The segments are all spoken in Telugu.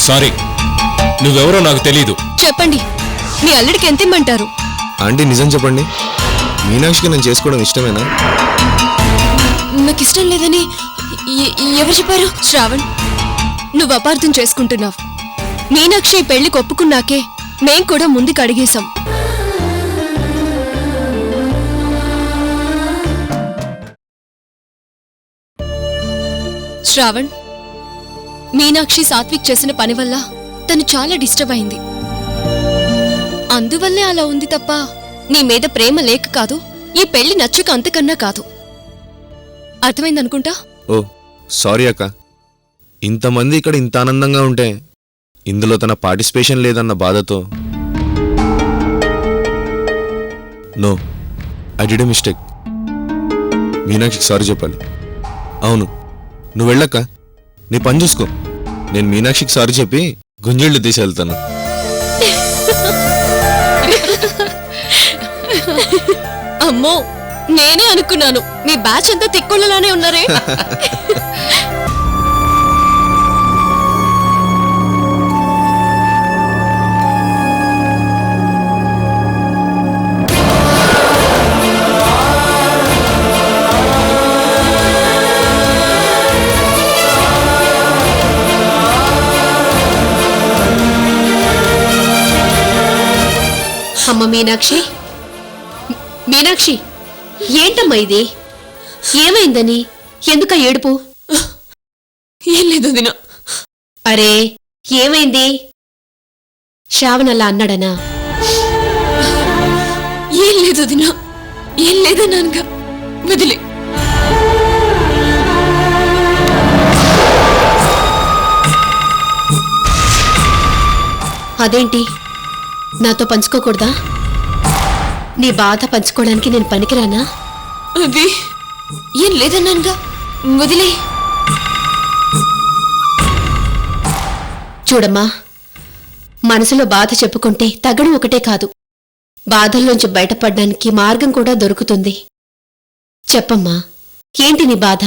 సారీ, నువ్వెవరో నాకు తెలీదు. చెప్పండి, మీ అల్లుడికి ఎంత ఇమ్మంటారు? ఆంటీ నిజం చెప్పండి, మీనాక్షికి నేను చేసుకోవడం ఇష్టమేనా? నాకు ఇష్టం లేదని ఎవరు చెప్పారు? శ్రావణ్, నువ్వు అపార్థం చేసుకుంటున్నావు. మీనాక్షి పెళ్లికి ఒప్పుకున్నాకే మేం కూడా ముందుకు అడిగేశాం. శ్రావణ్, మీనాక్షి సాత్విక్ చేసిన పని వల్ల తను చాలా డిస్టర్బ్ అయింది. అందువల్లే అలా ఉంది తప్ప నీ మీద ప్రేమ లేక కాదు, ఈ పెళ్లి నచ్చక అంతకన్నా కాదు. అర్థమైందనుకుంటా. ఓ సారీ అక్క, ఇంతమంది ఇక్కడ ఇంత ఆనందంగా ఉంటే ఇందులో తన పార్టిసిపేషన్ లేదన్న బాధతో. No, I did a mistake. మీనాక్షికి సారీ చెప్పాలి. అవును, నువ్వు వెళ్ళక్క, నీ పని చూసుకో. నేను మీనాక్షికి సారీ చెప్పి గుంజేళ్లు తీసి వెళ్తాను. అమ్మో, నేనే అనుకున్నాను మీ బ్యాచ్ అంతా తిక్కుళ్ళలానే ఉన్నారే. అమ్మ మీనాక్షి, మీనాక్షి, ఏంటమ్మా ఇది? ఏమైందని? ఎందుక ఏడుపు? ఏం లేదు దినా. అరే ఏమైంది? శ్రావణ్ అలా అన్నాడనా? ఏం లేదు దినా, ఏం లేదన్నానుగా, వదిలే. అదేంటి, నాతో పంచుకోకూడదా? నీ బాధ పంచుకోవడానికి నేను పనికిరానా? అది ఏం లేదన్నానుగా, వదిలే. చూడమ్మా, మనసులో బాధ చెప్పుకుంటే తగ్గడం ఒకటే కాదు, బాధల్లోంచి బయటపడ్డానికి మార్గం కూడా దొరుకుతుంది. చెప్పమ్మా, ఏంటి నీ బాధ?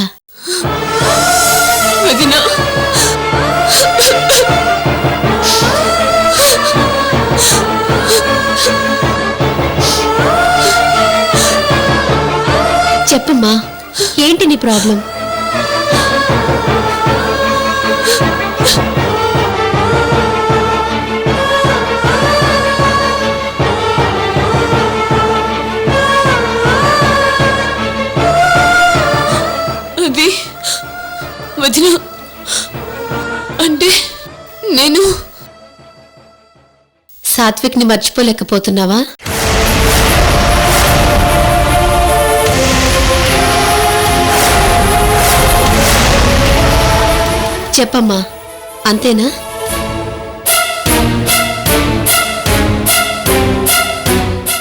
వదినా, చెప్పమ్మా, ఏంటి నీ ప్రాబ్లం? అది వదినా, అంటే నేను సాత్విక్ని మర్చిపోలేకపోతున్నావా? చెప్పమ్మా, అంతేనా?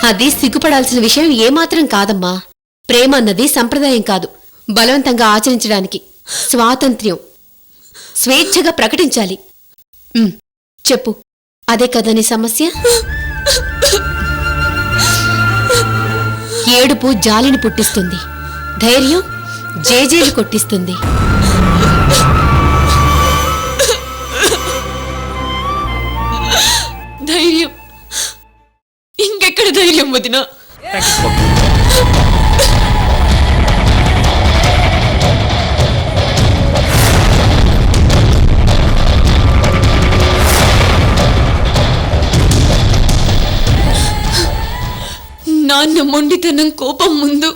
అది సిగ్గుపడాల్సిన విషయం ఏమాత్రం కాదమ్మా. ప్రేమ అన్నది సంప్రదాయం కాదు, బలవంతంగా ఆచరించడానికి స్వాతంత్ర్యం, స్వేచ్ఛగా ప్రకటించాలి. చెప్పు, అదే కదా నీ సమస్య? ఏడుపు జాలిని పుట్టిస్తుంది, ధైర్యం జేజేలు కొట్టిస్తుంది. ధైర్యం? ఇంకెక్కడ ధైర్యం వదినా? నాన్న మొండితనం కోపం ముందు,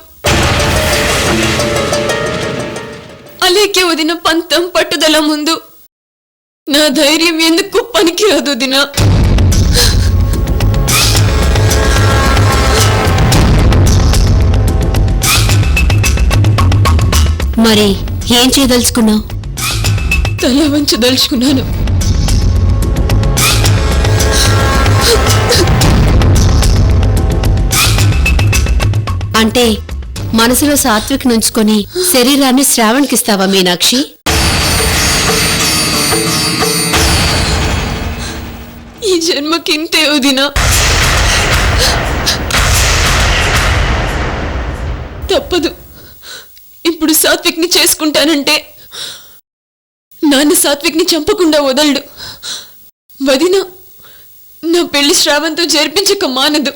అలాగే వదిన పంతం పట్టుదల ముందు నా ధైర్యం ఎందుకు పనికిరాదు వదినా. మరి ఏం చేయదలుచుకున్నావు? తల వంచదలుచుకున్నాను. అంటే మనసులో సాత్విక్ నుంచుకొని శరీరాన్ని శ్రావణ్కిస్తావా మీనాక్షి? ఈ జన్మకింతే వదినా. తప్పదు, ఇప్పుడు సాత్విక్ని చేసుకుంటానంటే నాన్న సాత్విక్ని చంపకుండా వదలడు. వదిన నా పెళ్లి శ్రావంతో జరిపించక మానదు.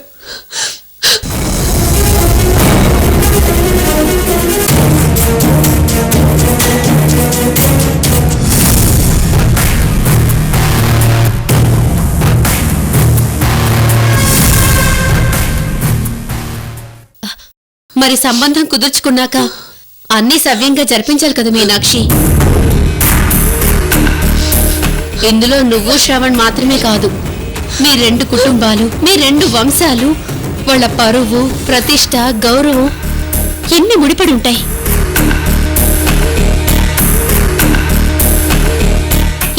మరి సంబంధం కుదుర్చుకున్నాక అన్నీ సవ్యంగా జరిపించాలి కదా మీనాక్షి. ఇందులో నువ్వు శ్రవణ్ మాత్రమే కాదు, మీ 2 కుటుంబాలు, మీ 2 వంశాలు, వాళ్ళ పరువు, ప్రతిష్ట, గౌరవం ఎన్ని ముడిపడి ఉంటాయి.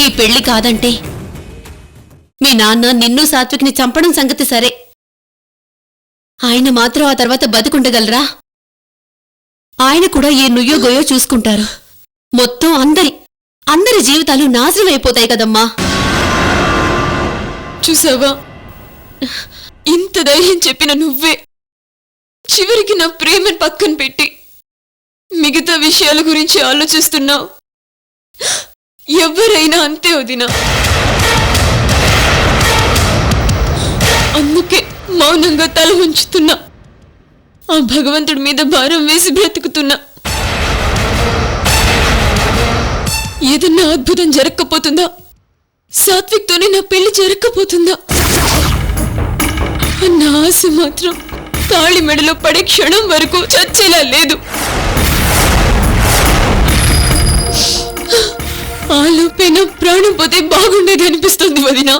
ఈ పెళ్లి కాదంటే మీ నాన్న నిన్ను సాత్విక్ని చంపడం సంగతి సరే, ఆయన మాత్రం ఆ తర్వాత బతికుండగలరా? ఆయన కూడా ఏ నుయ్యో గొయ్యో చూసుకుంటారు. మొత్తం అందరి జీవితాలు నాశనం అయిపోతాయి కదమ్మా. చూసావా, ఇంత ధైర్యం చెప్పిన నువ్వే చివరికి నా ప్రేమను పక్కన పెట్టి మిగతా విషయాల గురించి ఆలోచిస్తున్నావు. ఎవరైనా అంతే వదినా. అందుకే మౌనంగా తల ఉంచుతున్నా, ఆ భగవంతుడి మీద భారం వేసి బ్రతుకుతున్నా. ఏదన్నా అద్భుతం జరగకపోతుందా? సాత్విక్తోనే నా పెళ్లి జరగకపోతుందా అన్న ఆశ మాత్రం తాళి మెడలో పడే క్షణం వరకు చచ్చేలా లేదు. ఆలోపే నా ప్రాణం పోతే బాగుండేది అనిపిస్తుంది వదినా.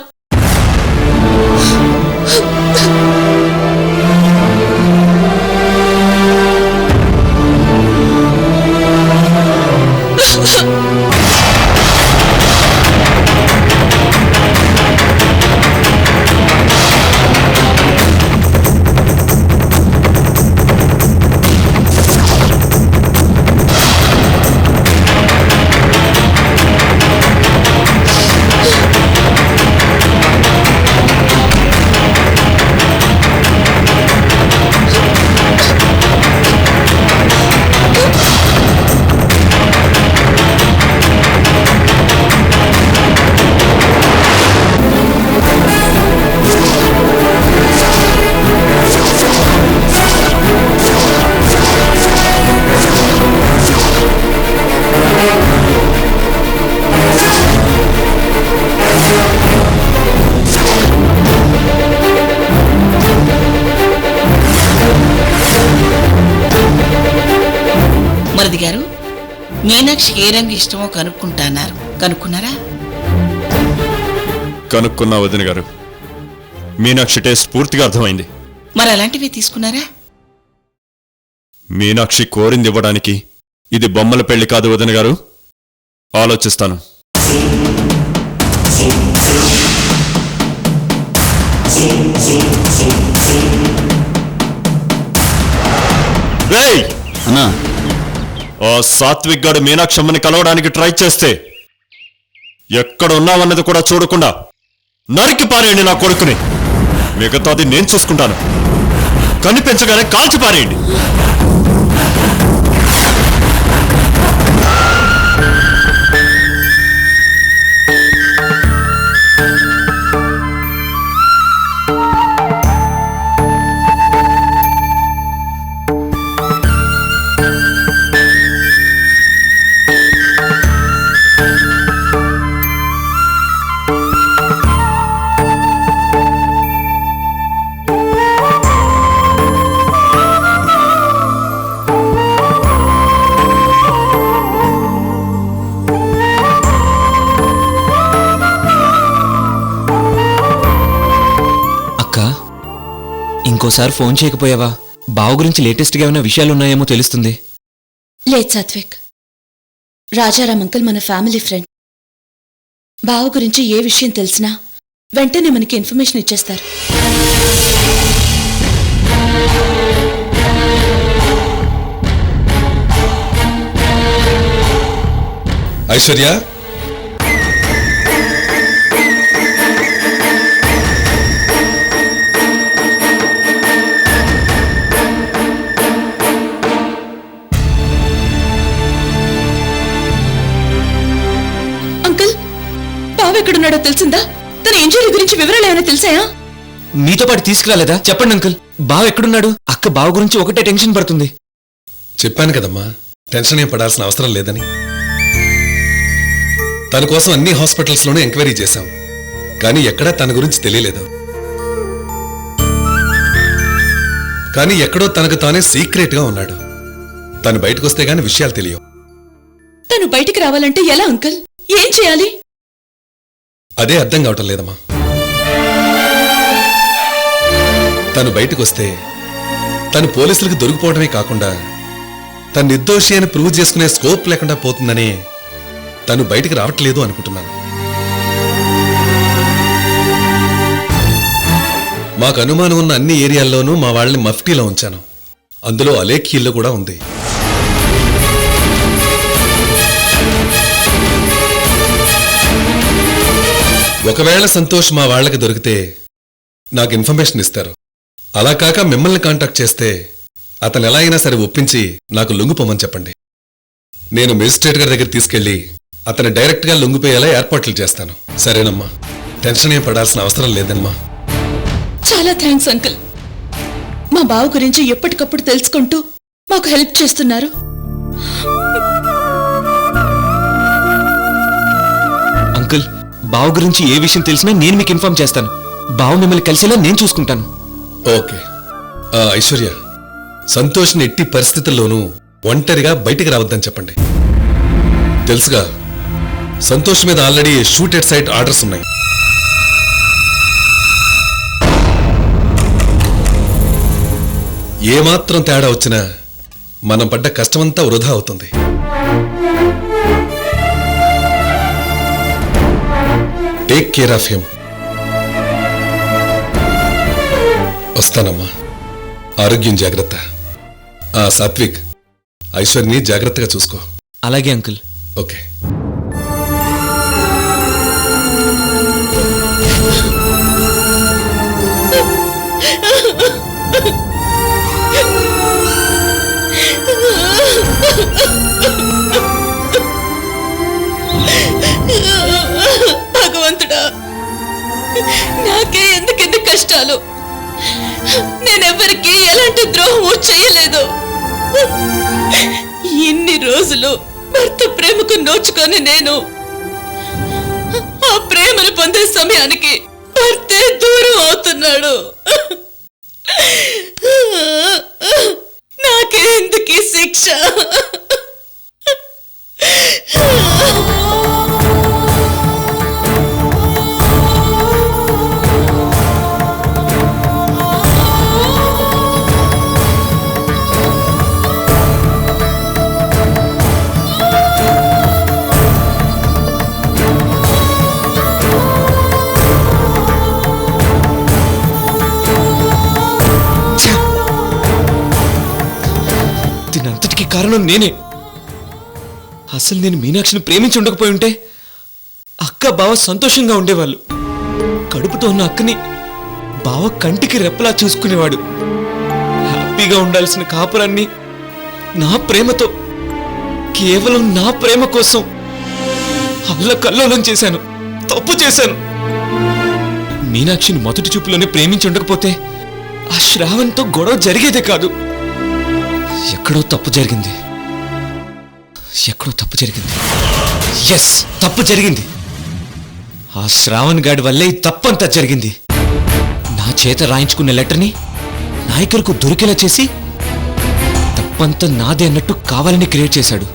మరిది గారు, మీనాక్షికి ఏ రంగు ఇష్టమో కనుక్కుంటాన్నారు. కనుక్కున్నారా? కనుక్కున్నా వదిన గారు. మీనాక్షి టేస్ట్ పూర్తిగా అర్థమైంది. మరి అలాంటివి తీసుకున్నారా? మీనాక్షి కోరింది ఇవ్వడానికి ఇది బొమ్మల పెళ్లి కాదు వదిన గారు. ఆలోచిస్తాను. రేయ్! ఆ సాత్విక్ గాడు మీనాక్షమ్మని కలవడానికి ట్రై చేస్తే ఎక్కడ ఉన్నావన్నది కూడా చూడకుండా నరికి పారేయండి నా కొడుకుని. మిగతాది నేను చూసుకుంటాను. కనిపించగానే కాల్చి పారేయండి. ఇంకోసారి ఫోన్ చేయకపోయావా? బావ గురించి లేటెస్ట్గా ఏమైనా విషయాలున్నాయేమో తెలుస్తుంది. లేదు సాత్విక్, రాజారాం అంకుల్ మన ఫ్యామిలీ ఫ్రెండ్. బావ గురించి ఏ విషయం తెలిసినా వెంటనే మనకి ఇన్ఫర్మేషన్ ఇచ్చేస్తారు. ఐశ్వర్య, అంకుల్, బావ ఎక్కడున్నాడో తెలిసిందా? తన ఇంజరీ గురించి వివరాలు ఏమైనా తెలిసాయా? మీతో పాటు తీసుకురాలేదా? చెప్పండి అంకుల్. బావ ఎక్కడున్నాడు? అక్క బావ గురించి ఒకటే టెన్షన్ పడుతుంది. చెప్పాను కదమ్మా, టెన్షన్ ఏం పడాల్సిన అవసరం లేదని. తన కోసం అన్ని హాస్పిటల్స్లోనూ ఎంక్వైరీ చేశాం, కానీ ఎక్కడా తన గురించి తెలియలేదు. కానీ ఎక్కడో తనకు తానే సీక్రెట్గా ఉన్నాడు. తను బయటకు వస్తే గాని విషయాలు తెలియవు. తను బయటికి రావాలంటే ఎలా అంకుల్? ఏం చేయాలి? అదే అర్థం కావటం లేదమ్మా. తను బయటకు వస్తే తను పోలీసులకు దొరికిపోవడమే కాకుండా తను నిర్దోషి అని ప్రూవ్ చేసుకునే స్కోప్ లేకుండా పోతుందని తను బయటికి రావట్లేదు అనుకుంటున్నాను. మాకు అనుమానం ఉన్న అన్ని ఏరియాల్లోనూ మా వాళ్ళని మఫ్టీలో ఉంచాను. అందులో అలేఖ్యల్లో కూడా ఉంది. ఒకవేళ సంతోష్ మా వాళ్ళకి దొరికితే నాకు ఇన్ఫర్మేషన్ ఇస్తారు. అలా కాక మిమ్మల్ని కాంటాక్ట్ చేస్తే అతను ఎలా అయినా సరే ఒప్పించి నాకు లొంగిపోమని చెప్పండి. నేను మెజిస్ట్రేట్ గారి దగ్గర తీసుకెళ్లి అతను డైరెక్ట్గా లొంగిపోయేలా ఏర్పాట్లు చేస్తాను. సరేనమ్మా, టెన్షన్ ఏం పడాల్సిన అవసరం లేదమ్మా. చాలా థ్యాంక్స్ అంకుల్. మా బావ గురించి ఎప్పటికప్పుడు తెలుసుకుంటూ మాకు హెల్ప్ చేస్తున్నారు. అంకుల్, బావ గురించి ఏ విషయం తెలిసినా నేను మీకు ఇన్ఫార్మ్ చేస్తాను. బావ మిమ్మల్ని కలిసేలా నేను చూసుకుంటాను. ఓకే. ఐశ్వర్య, సంతోష్ని ఎట్టి పరిస్థితుల్లోనూ ఒంటరిగా బయటికి రావద్దని చెప్పండి. తెలుసుగా, సంతోష్ మీద already shoot at site orders ఉన్నాయి. ఏమాత్రం తేడా వచ్చినా మనం పడ్డ కష్టమంతా వృధా అవుతుంది. Take care of him. వస్తానమ్మా. ఆరోగ్యం జాగ్రత్త. సాత్విక్, ఐశ్వర్ని జాగ్రత్తగా చూసుకో. అలాగే అంకుల్. ఓకే. భగవంతుడా, నాకే ఎందుకెందుకు కష్టాలు? నేనెవ్వరికీ ఎలాంటి ద్రోహము చేయలేదు. ఇన్ని రోజులు భర్త ప్రేమకు నోచుకొని నేను ఆ ప్రేమను పొందే సమయానికి భర్తే దూరం అవుతున్నాడు. నాకే ఎందుకు ఈ శిక్ష? దీనంతటికి కారణం నేనే. అసలు నేను మీనాక్షిని ప్రేమించి ఉండకపోయి ఉంటే అక్క బావ సంతోషంగా ఉండేవాళ్ళు. కడుపుతో ఉన్న అక్కని బావ కంటికి రెప్పలా చూసుకునేవాడు. హ్యాపీగా ఉండాల్సిన కాపురాన్ని నా ప్రేమతో, కేవలం నా ప్రేమ కోసం అల్లకల్లోలం చేశాను. తప్పు చేశాను. మీనాక్షిని మొదటి చూపులోనే ప్రేమించి ఉండకపోతే ఆ శ్రావణ్తో గొడవ జరిగేదే కాదు. ఎక్కడో తప్పు జరిగింది. ఎస్, తప్పు జరిగింది. ఆ శ్రావణ్ గాడి వల్లే ఈ తప్పంతా జరిగింది. నా చేత రాయించుకున్న లెటర్ని నాయకులకు దొరికేలా చేసి తప్పంతా నాదే అన్నట్టు కావాలని క్రియేట్ చేశాడు.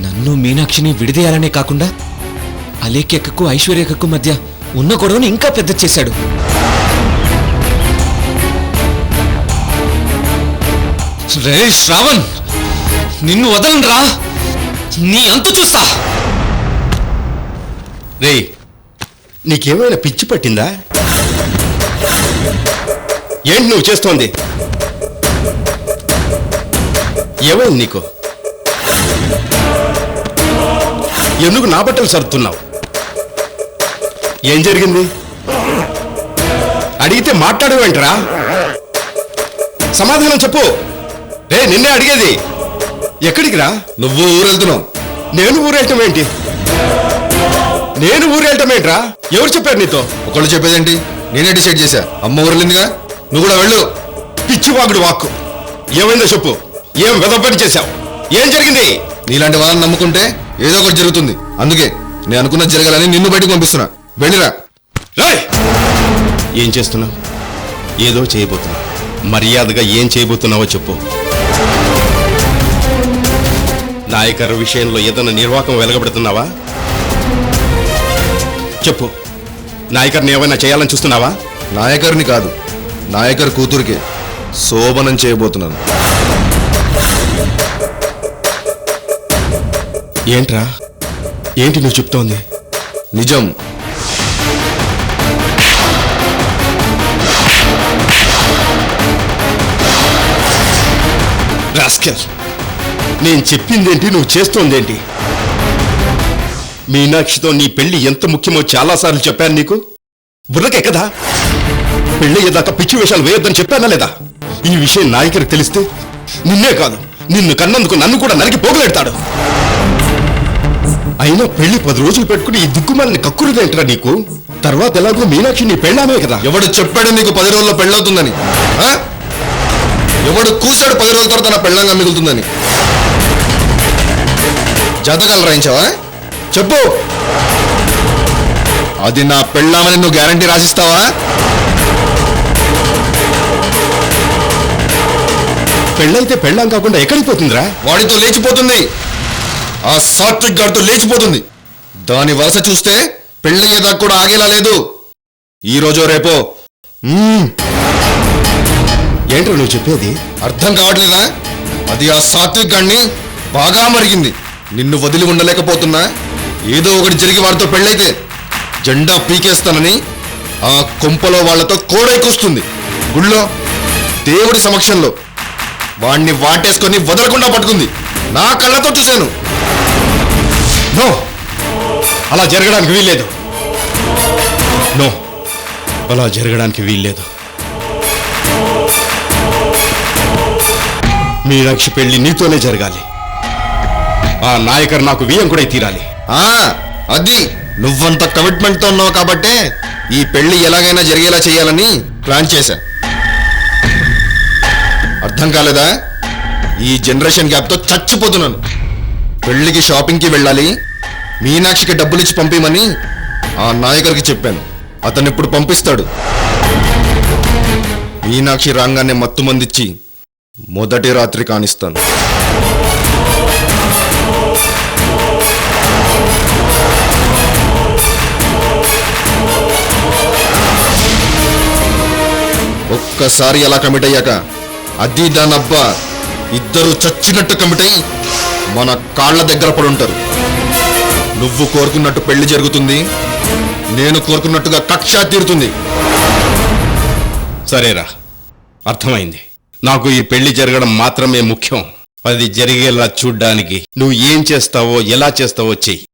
నన్ను మీనాక్షిని విడిదేయాలనే కాకుండా అలేఖ్యకు ఐశ్వర్యకు మధ్య ఉన్న గొడవని ఇంకా పెద్ద చేశాడు. రే శ్రావణ్, నిన్ను వదలనురా. నీ అంతు చూస్తా. రే, నీకేమైనా పిచ్చి పట్టిందా? ఏంటి నువ్వు చేస్తోంది? ఏమైంది నీకు? ఎందుకు నా బట్టలు సర్దుతున్నావు? ఏం జరిగింది? అడిగితే మాట్లాడవేంట్రా? సమాధానం చెప్పు. రే, నిన్నే అడిగేది. ఎక్కడికి రా? నువ్వు ఊరెళ్తున్నావు. నేను ఊరేయటం ఏంటి? నేను ఊరెళ్ళటమేంట్రా? ఎవరు చెప్పారు నీతో? ఒకళ్ళు చెప్పేదేంటి? నేనే డిసైడ్ చేశా. అమ్మ ఊరెళ్ళిందిగా, నువ్వు కూడా వెళ్ళు. పిచ్చివాగుడు వాక్కు. ఏమైందో చెప్పు. ఏం వెదపని చేశావు? ఏం జరిగింది? నీలాంటి వాళ్ళని నమ్ముకుంటే ఏదో ఒకటి జరుగుతుంది. అందుకే నేను అనుకున్నది జరగాలని నిన్ను బయటకు పంపిస్తున్నా. వెళ్ళిరా. రాయ్! ఏం చేస్తున్నావు? ఏదో చేయబోతున్నావు. మర్యాదగా ఏం చేయబోతున్నావో చెప్పు. నాయకర్ విషయంలో ఏదైనా నిర్వాకం వెలగబెడుతున్నావా? చెప్పు. నాయకర్ని ఏమైనా చేయాలని చూస్తున్నావా? నాయకర్ని కాదు, నాయకర్ కూతురికే శోభనం చేయబోతున్నాను. ఏంట్రా? ఏంటి నువ్వు చెప్తోంది? నిజం. రాస్కెల్, నేను చెప్పిందేంటి, నువ్వు చేస్తోందేంటి? మీనాక్షితో నీ పెళ్లి ఎంత ముఖ్యమో చాలాసార్లు చెప్పాను నీకు. బుర్రకే కదా? పెళ్లి ఏదాకా పిచ్చి వేషాలు వేయొద్దని చెప్పానా లేదా? ఈ విషయం నాయకుడికి తెలిస్తే నిన్నే కాదు, నిన్ను కన్నందుకు నన్ను కూడా నరికి పోగలెడతాడు. అయినా పెళ్లి 10 రోజులు పెట్టుకుని ఈ దిక్కుమాలని కక్కురుదేంట్రా నీకు? తర్వాత ఎలాగో మీనాక్షి నీ పెళ్ళామే కదా. ఎవడు చెప్పాడు నీకు 10 రోజుల్లో పెళ్ళవుతుందని? ఆ? ఎవడు కూసాడు 10 రోజుల తర్వాత నా పెళ్ళంగా మిగులుతుందని? జాతకాలు రాయించావా? చెప్పు. అది నా పెళ్ళామని నువ్వు గ్యారంటీ రాసిస్తావా? పెళ్ళైతే పెళ్ళాం కాకుండా ఎక్కడికి పోతుందిరా? వాడితో లేచిపోతుంది. ఆ సాత్విక్ గారితో లేచిపోతుంది. దాని వరుస చూస్తే పెళ్ళయ్యేదాకా కూడా ఆగేలా లేదు. ఈ రోజో రేపో. ఏంట్రా నువ్వు చెప్పేది? అర్థం కావట్లేదా? అది ఆ సాత్విక్ గాడిని బాగా మరిగింది. నిన్ను వదిలి ఉండలేకపోతున్నా. ఏదో ఒకటి జరిగి వాడితో పెళ్ళైతే జెండా పీకేస్తానని ఆ కొంపలో వాళ్లతో కోడైకొస్తుంది. గుళ్ళో దేవుడి సమక్షంలో వాణ్ణి వాటేసుకొని వదలకుండా పట్టుకుంది. నా కళ్ళతో చూశాను. నో, అలా జరగడానికి వీల్లేదు. నో, అలా జరగడానికి వీల్లేదు. మీనాక్షి పెళ్లి నీతోనే జరగాలి. ఆ నాయకర్ నాకు వియ్యంకుడై తీరాలి. అది నువ్వంత కమిట్మెంట్తో ఉన్నావు కాబట్టే ఈ పెళ్లి ఎలాగైనా జరిగేలా చేయాలని ప్లాన్ చేశా. అర్థం కాలేదా? ఈ జనరేషన్ గ్యాప్తో చచ్చిపోతున్నాను. పెళ్లికి షాపింగ్కి వెళ్ళాలి, మీనాక్షికి డబ్బులిచ్చి పంపిమని ఆ నాయకుడికి చెప్పాను. అతను ఇప్పుడు పంపిస్తాడు. మీనాక్షి రాగానే మత్తుమందిచ్చి మొదటి రాత్రి కానిస్తాను. ఒక్కసారి అలా కమిట్ అయ్యాక అది దానబ్బా ఇద్దరు చచ్చినట్టు కమిట్ అయి మన కాళ్ళ దగ్గర పడుంటారు. నువ్వు కోరుకున్నట్టు పెళ్లి జరుగుతుంది, నేను కోరుకున్నట్టుగా కక్ష తీరుతుంది. సరేరా, అర్థమైంది. నాకు ఈ పెళ్లి జరగడం మాత్రమే ముఖ్యం. అది జరిగేలా చూడ్డానికి నువ్వు ఏం చేస్తావో ఎలా చేస్తావో చెయ్యి.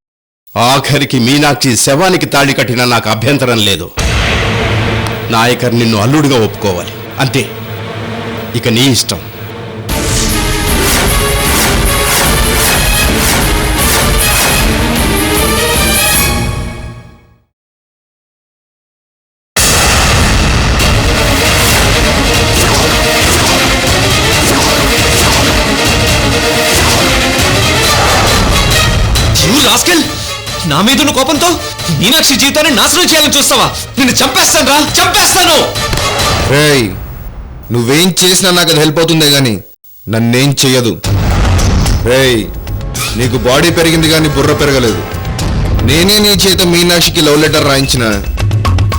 ఆఖరికి మీనాక్షి శవానికి తాళి కట్టినా నాకు అభ్యంతరం లేదు. నాయకర్ నిన్ను అల్లుడిగా ఒప్పుకోవాలి, అంతే. ఇక నీ ఇష్టం. నా మీదున్న కోపంతో మీనాక్షి జీవితాన్ని నాశనం చేయాలని చూస్తావా? నిన్ను చంపేస్తాను రా, చంపేస్తాను. రేయ్, నువ్వేం చేసినా నాకు అది హెల్ప్ అవుతుందే గాని నన్నేం చెయ్యదు. రేయ్, నీకు బాడీ పెరిగింది కానీ బుర్ర పెరగలేదు. నేనే నీ చేత మీనాక్షికి లవ్ లెటర్ రాయించిన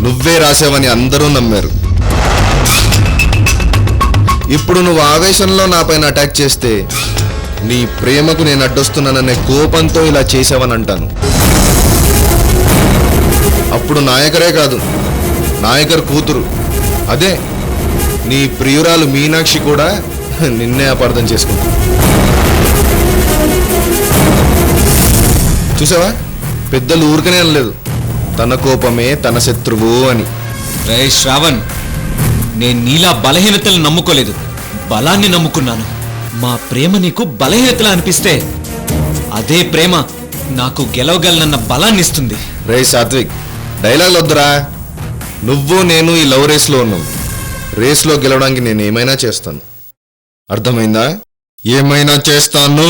నువ్వే రాసావని అందరూ నమ్మారు. ఇప్పుడు నువ్వు ఆవేశంలో నాపైన అటాక్ చేస్తే నీ ప్రేమకు నేను అడ్డొస్తున్నాననే కోపంతో ఇలా చేసావని అంటాను. అప్పుడు నాయకరే కాదు, నాయకర్ కూతురు, అదే నీ ప్రియురాలు మీనాక్షి కూడా నిన్నే అపార్థం చేసుకుంటా. చూసావా, పెద్దలు ఊరికనే అనలేదు, తన కోపమే తన శత్రువు అని. రే శ్రావణ్, నేను నీలా బలహీనతలు నమ్ముకోలేదు, బలాన్ని నమ్ముకున్నాను. మా ప్రేమ నీకు బలహీనతలా అనిపిస్తే అదే ప్రేమ నాకు గెలవగలనన్న బలాన్ని ఇస్తుంది. రే సాత్విక్, డైలాగ్ వద్దురా. నువ్వు నేను ఈ లవ్ రేస్లో ఉన్నాం. రేస్లో గెలవడానికి నేను ఏమైనా చేస్తాను, అర్థమైందా? ఏమైనా చేస్తాను.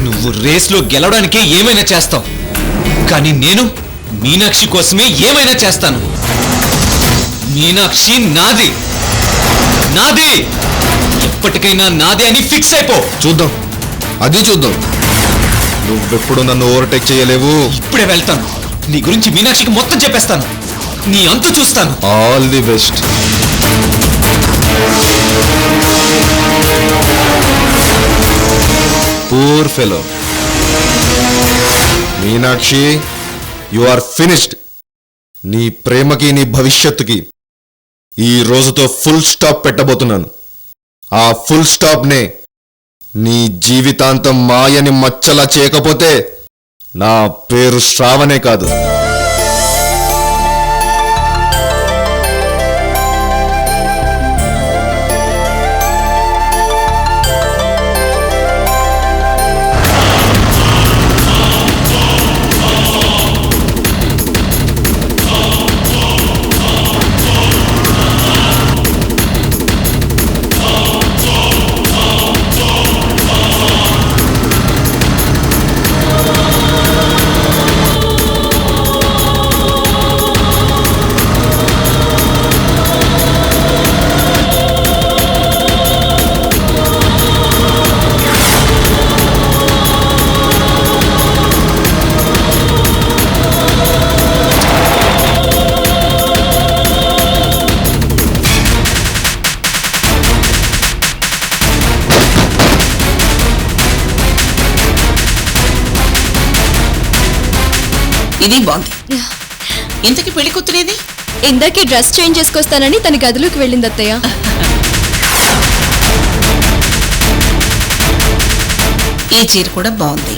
నువ్వు రేస్లో గెలవడానికే ఏమైనా చేస్తావు, కానీ నేను మీనాక్షి కోసమే ఏమైనా చేస్తాను. మీనాక్షి నాది, నాది, ఎప్పటికైనా నాది అని ఫిక్స్ అయిపో. చూద్దాం, అది చూద్దాం. నువ్వెప్పుడు నన్ను ఓవర్టేక్ చేయలేవు. ఇప్పుడే వెళ్తాను. నీ గురించి మీనాక్షికి మొత్తం చెప్పేస్తాను. నీ అంతు చూస్తాను. All the best. Poor fellow. Meenakshi, you are finished. నీ ప్రేమకి నీ భవిష్యత్తుకి ఈ రోజుతో ఫుల్ స్టాప్ పెట్టబోతున్నాను. ఆ ఫుల్ స్టాప్ నే నీ జీవితాంతం మాయని మచ్చలా చేయకపోతే నా పేరు శ్రావణే కాదు. ఇది బాగుంది. ఇంతకీ పెళ్లి కూతురేది? ఇందాకే డ్రెస్ చేంజ్ చేసుకొస్తానని తన గదిలోకి వెళ్ళింది అత్తయ్య. ఈ చీర కూడా బాగుంది.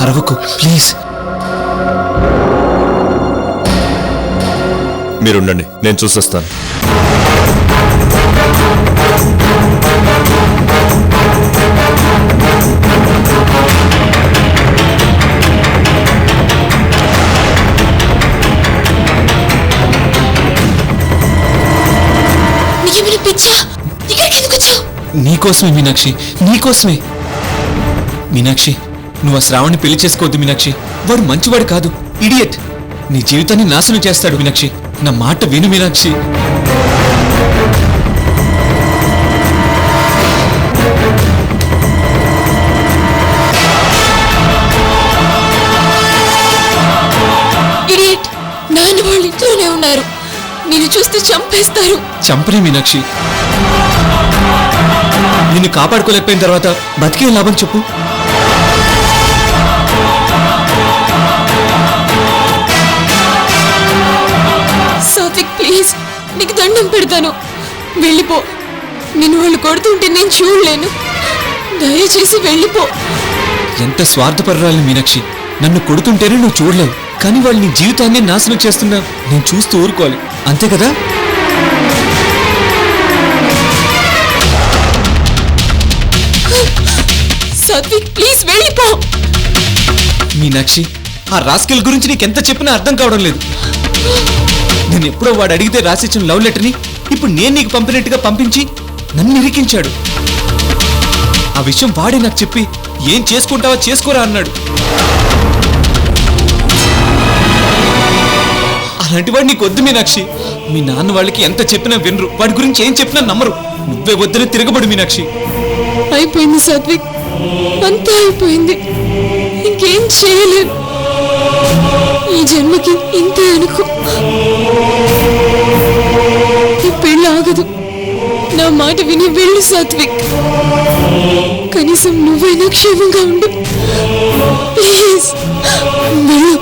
అరవకు ప్లీజ్. మీరుండండి, నేను చూసొస్తాను. నీకోసమే మీనాక్షి, నీకోసమే. మీనాక్షి, నువ్వు ఆ శ్రావణ్ణి పెళ్లి చేసుకోవద్దు మీనాక్షి. వాడు మంచివాడు కాదు, ఇడియట్. నీ జీవితాన్ని నాశనం చేస్తాడు మీనాక్షి. నా మాట విను మీనాక్షి. ఇడియట్, నాన్న వాళ్ళు ఇంట్లోనే ఉన్నారు. నిన్ను చూస్తే చంపేస్తారు. చంపని మీనాక్షి, నిన్ను కాపాడుకోలేకపోయిన తర్వాత బతికే లాభం చెప్పు. సాత్విక్ ప్లీజ్, నీకు దండం పెడతాను, వెళ్ళిపో. నిన్ను వాళ్ళు కొడుతుంటే నేను చూడలేను, దయచేసి వెళ్ళిపో. ఎంత స్వార్థపరురాలి మీనాక్షి, నన్ను కొడుతుంటేనే నువ్వు చూడలేవు, కానీ వాళ్ళు నీ జీవితాన్ని నాశనం చేస్తున్నా నేను చూస్తూ ఊరుకోవాలి, అంతే కదా? సాత్విక్ ప్లీజ్ వెళ్ళిపో. మీనాక్షి, ఆ రాస్కెల్ గురించి నీకెంత చెప్పినా అర్థం కావడం లేదు. నేను ఎప్పుడో వాడు అడిగితే రాసిచ్చిన లవ్ లెటర్ని ఇప్పుడు నేను నీకు పంపినట్టుగా పంపించి నన్ను నిరికించాడు. ఆ విషయం వాడే నాకు చెప్పి ఏం చేసుకుంటావా చేసుకోరా అన్నాడు. అలాంటి వాడు నీకు వద్దు మీనాక్షి. మీ నాన్న వాళ్ళకి ఎంత చెప్పినా వినరు, వాడి గురించి ఏం చెప్పినా నమ్మరు. నువ్వే వద్దని తిరగబడు మీనాక్షి. అయిపోయింది సాత్విక్, అంతా అయిపోయింది, ఇంకేం చేయలేను. ఈ జన్మకి ఇంతే అనుకో. ఈ పెళ్ళి ఆగదు. నా మాట విని వెళ్ళు సాత్విక్. కనీసం నువ్వైనా క్షేమంగా ఉండు ప్లీజ్, వెళ్ళు.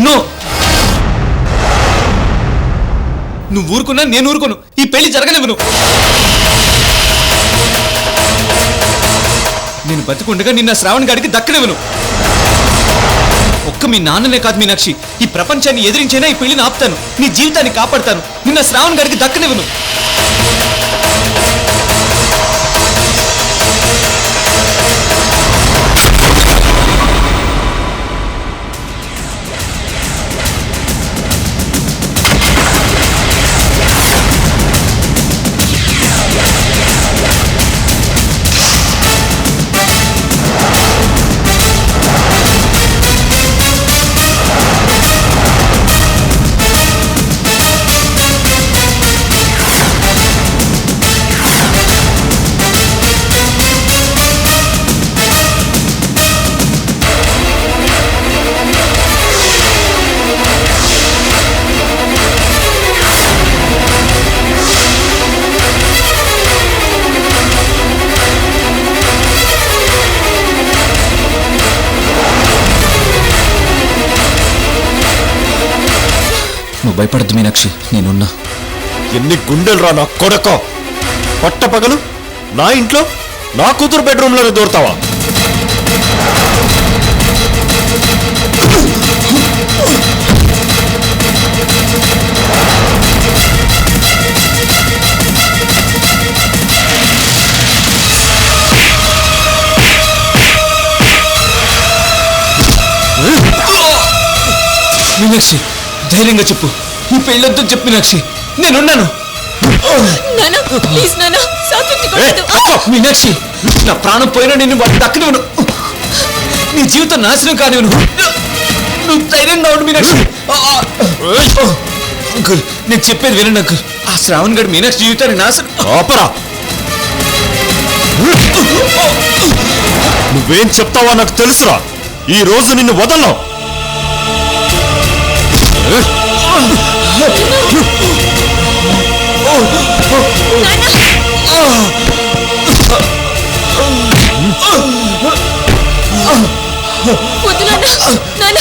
నో, నువ్వు ఊరుకున్నా నేను ఊరుకోను. ఈ పెళ్లి జరగనివ్వను. నేను బతికుండగా నిన్న శ్రావణ్ గాడికి దక్కనివ్వను. ఒక్క మీ నాన్ననే కాదు మీనాక్షి, ఈ ప్రపంచాన్ని ఎదిరించైనా ఈ పెళ్లిని ఆపుతాను, నీ జీవితాన్ని కాపాడుతాను. నిన్న శ్రావణ్ గాడికి దక్కనివ్వను. నువ్వు భయపడద్దు మీనాక్షి, నేనున్నా. ఎన్ని గుండెలురా నా కొడక! పట్టపగలు నా ఇంట్లో నా కూతురు బెడ్రూమ్లోనే దూరతావా? మీనాక్షి, ధైర్యంగా చెప్పు, ఈ పెళ్ళొద్దు చెప్పు మీనాక్షి, నేనున్నాను. నాన్న ప్లీజ్, నాన్న సాత్విక్ని కొట్టొద్దు. మీనాక్షి, నా ప్రాణం పోయినా నిన్ను వాడు దక్కనివ్వను, నీ జీవితం నాశనం కానివ్వను. నువ్వు ధైర్యంగా ఉండు మీనాక్షి. అంకుల్, నేను చెప్పేది వినండి అంకుల్. ఆ శ్రావణ్ గడు మీనాక్షి జీవితాన్ని నాశనం. ఆపరా! నువ్వేం చెప్తావా నాకు తెలుసురా. ఈ రోజు నిన్ను వదలను. వద్దు నాన్న, నాన్న.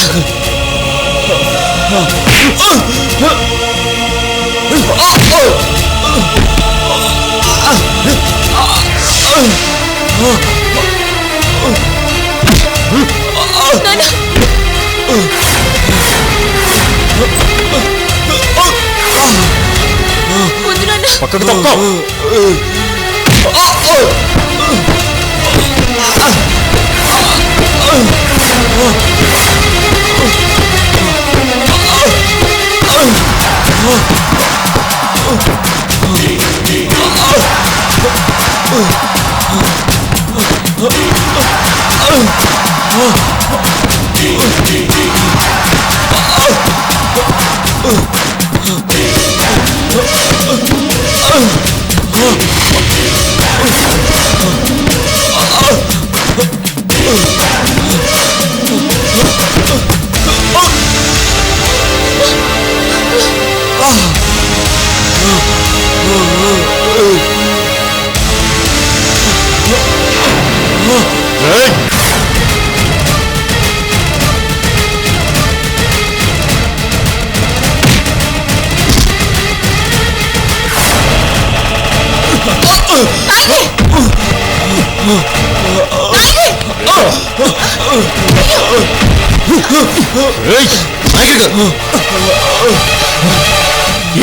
పక్కకు తప్పుకో.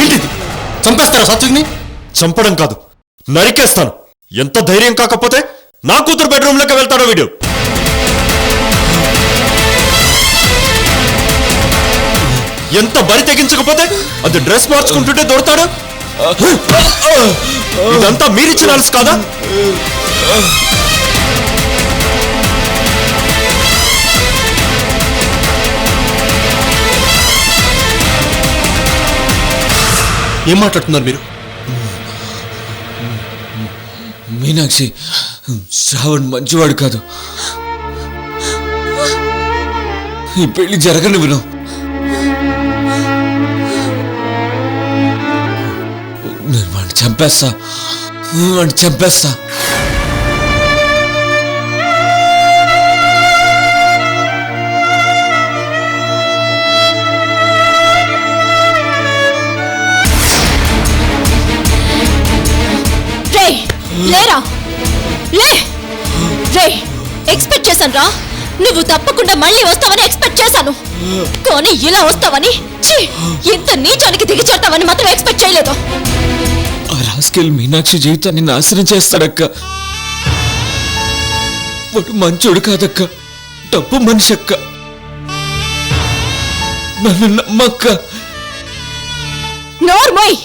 ఏంటిది? చంపేస్తారా సాత్విక్ని? చంపడం కాదు, నరికేస్తాను. ఎంత ధైర్యం కాకపోతే నా కూతురు బెడ్రూమ్ లోకి వెళ్తాడో వీడు. ఎంత బరి తెగించకపోతే అది డ్రెస్ మార్చుకుంటుంటే దొరుకుతాడు. ఇదంతా మీరిచ్చిన అలసి కాదా? ఏం మాట్లాడుతున్నారు మీరు? మీనాక్షి, శ్రావణ్ మంచివాడు కాదు. ఈ పెళ్లి జరగని విను. నేను వాడిని చంపేస్తా. లేరా లే రే, ఎక్స్పెక్ట్ చేశాను రా. నువ్వు తప్పకుండా మళ్ళీ వస్తావని ఎక్స్పెక్ట్ చేశాను, కానీ ఇలా వస్తావని, ఇంత నీచానికి దిగిచేస్తావని మాత్రం ఎక్స్పెక్ట్ చేయలేదు. ఆ రాస్కెల్ మీనాక్షి జీవితాన్ని నాశనం చేస్తాడక్క. వాడు మంచోడు కాదక్క, డబ్బు మనిషి అక్క. నన్ను నమ్మక్క. నోర్మోయ్,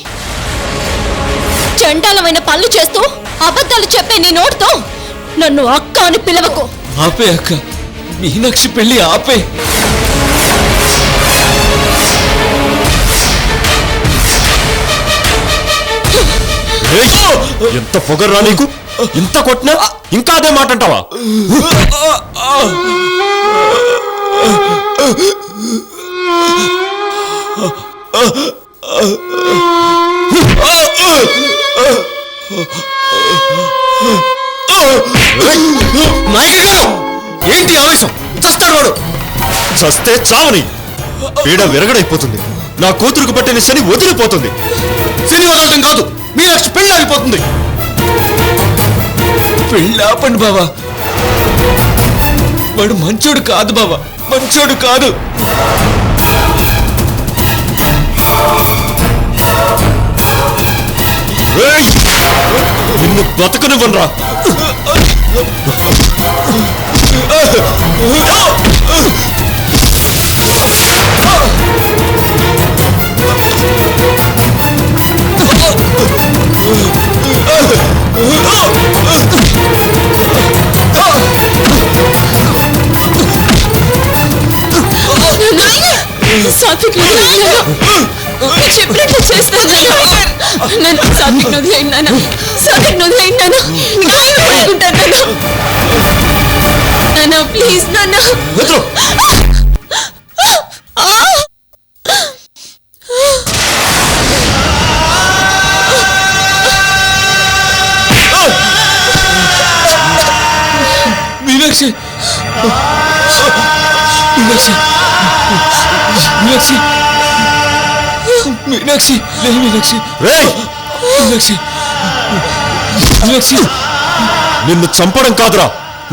చండాలమైన పనులు చేస్తూ అబద్ధాలు చెప్పే నీ నోటితో నన్ను అక్క అని పిలవకు. ఆపే అక్క, మీనాక్షి పెళ్లి ఆపే. ఎంత పొగర్రా నీకు? ఇంత కొట్టినా ఇంకా అదే మాట అంటావా? ఏంటి ఆవేశం? చస్తాడు వాడు. చస్తే చావని. పీడ విరగడైపోతుంది. నా కూతురుకు పట్టిన శని వదిలిపోతుంది. శని వదలటం కాదు, మీనాక్షి పెళ్లి ఆగిపోతుంది. పెళ్ళి ఆపండి బావా. వాడు మంచోడు కాదు బావా, మంచోడు కాదు. నిన్ను బతకనివ్వనురా. చెప్పినట్టు చేస్తాను. నన్ను సాత్విక్ వదిలేయండి, సాత్విక్ వదిలేయండి. నాన్న ప్లీజ్ నాన్న. మీనాక్షి, మీనాక్షి, మీనాక్షి, మీనాక్షి, లే మీనాక్షి, మీనాక్షి, మీనాక్షి. నిన్ను చంపడం కాదురా,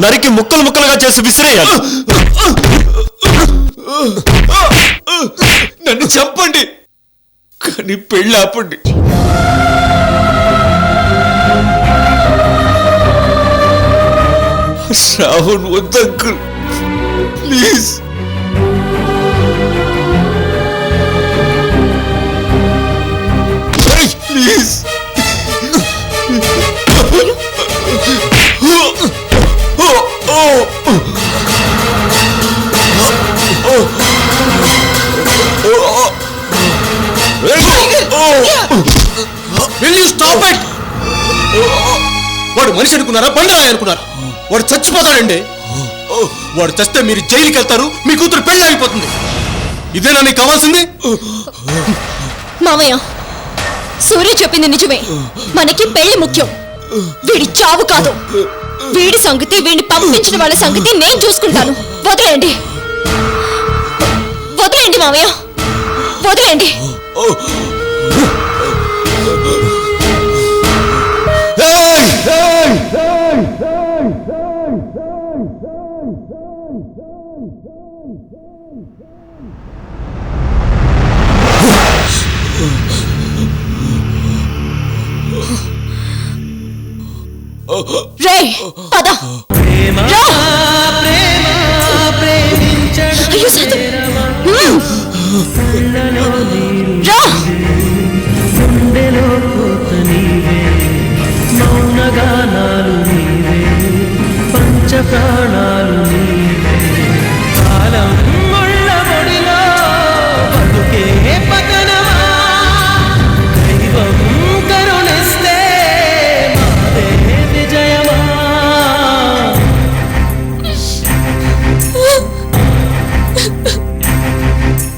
నరికి ముక్కలు ముక్కలుగా చేసి విసిరేయాలి. నన్ను చంపండి, కానీ పెళ్ళి ఆపండి. శ్రావణ్ వద్దంకుల్, please. Please. Will you stop it? వాడు మనిషి అనుకున్నారా, బండరాయి అనుకున్నారా? వాడు చచ్చిపోతాడండి. వాడు చస్తే మీరు జైలుకి వెళ్తారు, మీ కూతురు పెళ్లి ఆగిపోతుంది. ఇదేనా నీకు కావాల్సింది? మామయ్య, సూర్య చెప్పింది నిజమే. మనకి పెళ్లి ముఖ్యం, వీడి చావు కాదు. వీడి సంగతి, వీడిని పంపించిన వాళ్ళ సంగతి నేను చూసుకుంటాను. వదిలేయండి, వదిలేయండి మామయ్య, వదిలేయండి. Hey! రే పద రా. అయ్యో సాధు. రా. మౌనగానాలు నీవే పంచప్రాణాలు నీవే కాలం ముళ్ళ ముడిలో బతుకే పతనమా దైవం కరుణిస్తే మాదే విజయమా.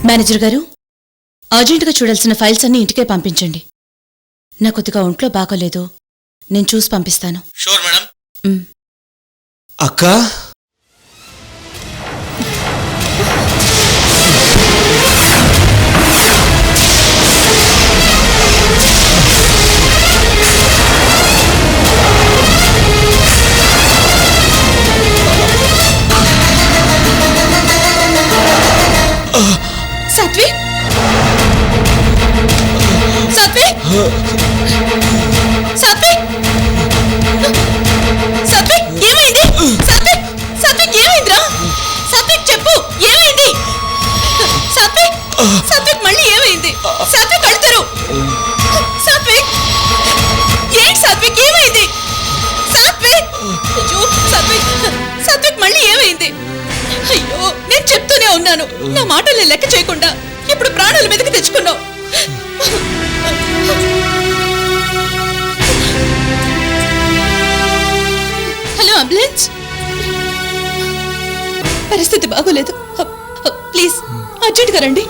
మేనేజర్ గారు, అర్జెంటుగా చూడాల్సిన ఫైల్స్ అన్ని ఇంటికే పంపించండి. నా కొద్దిగా ఒంట్లో బాగోలేదు, నేను చూసి పంపిస్తాను. Sure madam. అక్క సాత్విక్, సాత్విక్, సాత్విక్, సాత్విక్, ఏమైంది? సాత్విక్, సాత్విక్, ఏమైందిరా? సాత్విక్, చెప్పు, ఏమైంది? సాత్విక్, సాత్విక్, మళ్ళీ ఏమైంది? సాత్విక్, అడుగుతారు. సాత్విక్, ఏంటి సాత్విక్, ఏమైంది? సాత్విక్, అయ్యో, సాత్విక్, సాత్విక్, మళ్ళీ ఏమైంది? అయ్యో, నేను చెప్తూనే ఉన్నాను, నా మాటల్ని లెక్క చేయకుండా ఇప్పుడు ప్రాణాల మీదకి తెచ్చుకున్నావు. హలో అంబులెన్స్, పరిస్థితి బాగోలేదు, ప్లీజ్ అర్జెంట్గా రండి.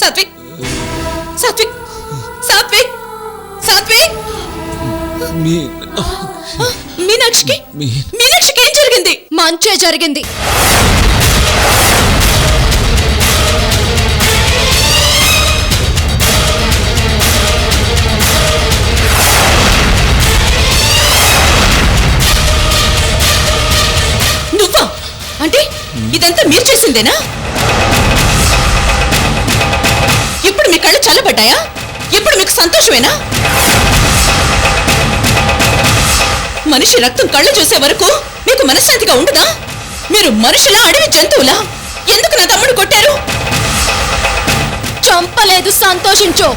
సాత్విక్, సాత్విక్, సాత్విక్, సాత్విక్. మీనాక్షికి, మీనాక్షికి ఏం జరిగింది? మంచే జరిగింది. నువ్వా? అంటే ఇదంతా మీరు చేసిందేనా? ఇప్పుడు మీ కళ్ళు చల్లబడ్డాయా? ఇప్పుడు మీకు సంతోషమేనా? మనిషి రక్తం కళ్ళు చూసే వరకు మీకు మనశ్శాంతిగా ఉండదా? మీరు మనుషులా, అడవి జంతువులా? ఎందుకు నా తమ్ముడు కొట్టారు? చంపలేదు, సంతోషించు.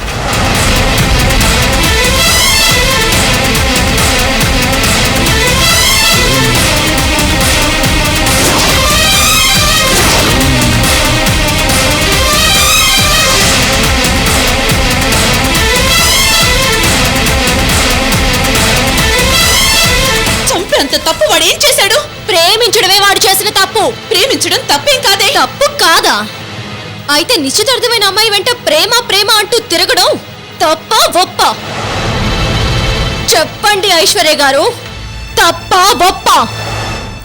చంపేంత తప్పు వాడు ఏం చేశాడు? ప్రేమించడమే వాడు చేసిన తప్పు. ప్రేమించడం తప్పేం కాదే. తప్పు కాదా? అయితే నిశ్చితార్థమైన అమ్మాయి వెంట ప్రేమ ప్రేమ అంటూ తిరగడం తప్ప ఒప్ప? చెప్పండి ఐశ్వర్య గారు, తప్ప ఒప్ప?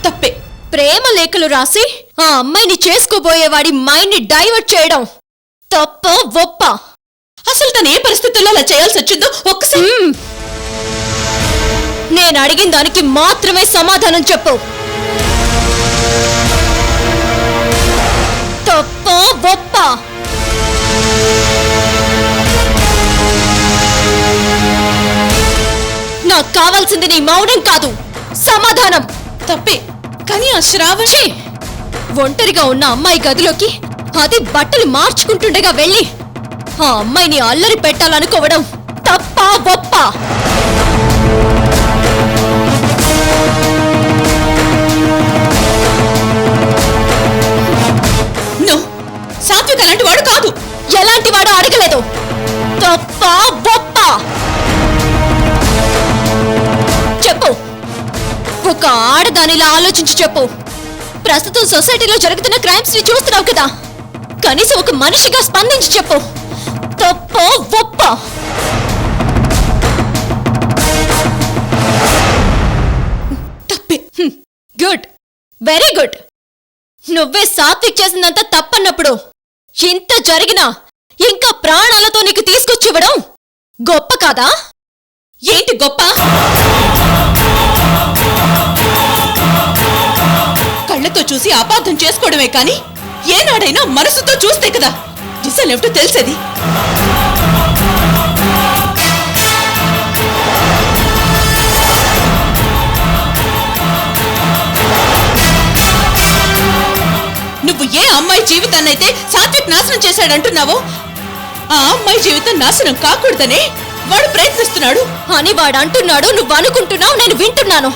తప్పే. ప్రేమ లేఖలు రాసి ఆ అమ్మాయిని చేసుకోబోయేవాడి మైండ్ ని డైవర్ట్ చేయడం తప్ప ఒప్ప? అసలు తను ఏ పరిస్థితుల్లో అలా చేయాల్సి వచ్చిందో ఒక్కసారి. నేను అడిగిన దానికి మాత్రమే సమాధానం చెప్పు. తప్ప ఒప్ప? నాకు కావాల్సింది నీ మౌనం కాదు, సమాధానం. తప్పే, కానీ ఆ శ్రావణి ఒంటరిగా ఉన్న అమ్మాయి గదిలోకి, అది బట్టలు మార్చుకుంటుండగా వెళ్ళి ఆ అమ్మాయిని అల్లరి పెట్టాలనుకోవడం తప్ప ఒప్ప? నో, సాత్విక్ అలాంటి వాడు కాదు. ఎలాంటి వాడు అడగలేదు. తప్ప ఒప్ప? చెప్పు, ఒక ఆడదానిలా ఆలోచించి చెప్పు. ప్రస్తుతం సొసైటీలో జరుగుతున్న క్రైమ్స్ ని చూస్తున్నావు కదా, కనీసం ఒక మనిషిగా స్పందించి చెప్పు. తప్ప ఒప్ప? తప్పే. Good, very good. నువ్వే సాత్విక్ చేసిందంతా తప్పన్నప్పుడు ఇంత జరిగినా ఇంకా ప్రాణాలతో నీకు తీసుకొచ్చివ్వడం గొప్ప కాదా? ఏంటి గొప్ప? కళ్ళతో చూసి అపార్థం చేసుకోవడమే కానీ ఏనాడైనా మనసుతో చూస్తే కదా నిజాలేమిటో తెలిసేది. జీవితాన్నైతే సాత్విక్ నాశనం చేశాడంటున్నావో ఆ అమ్మాయి జీవితం నాశనం కాకూడదనే వాడు ప్రయత్నిస్తున్నాడు అని వాడు అంటున్నాడు, నువ్వు అనుకుంటున్నావు, నేను వింటున్నాను.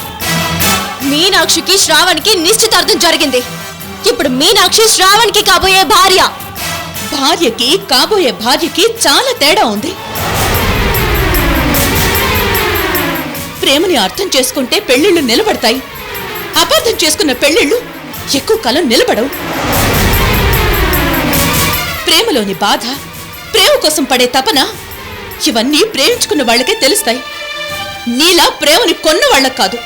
మీనాక్షికి శ్రావణ్కి నిశ్చితార్థం జరిగింది. ఇప్పుడు మీనాక్షి శ్రావణ్కి కాబోయే భార్య. భార్యకి కాబోయే భార్యకి చాలా తేడా ఉంది. ప్రేమని అర్థం చేసుకుంటే పెళ్లిళ్ళు నిలబడతాయి. అపార్థం చేసుకున్న పెళ్లిళ్ళు ఎక్కువ కాలం నిలబడవు. ప్రేమలోని బాధ, ప్రేమ కోసం పడే తపన ఇవన్నీ ప్రేమించుకున్న వాళ్ళకే తెలుస్తాయి. నీలా ప్రేమని కొన్న వాళ్ళకు కాదు.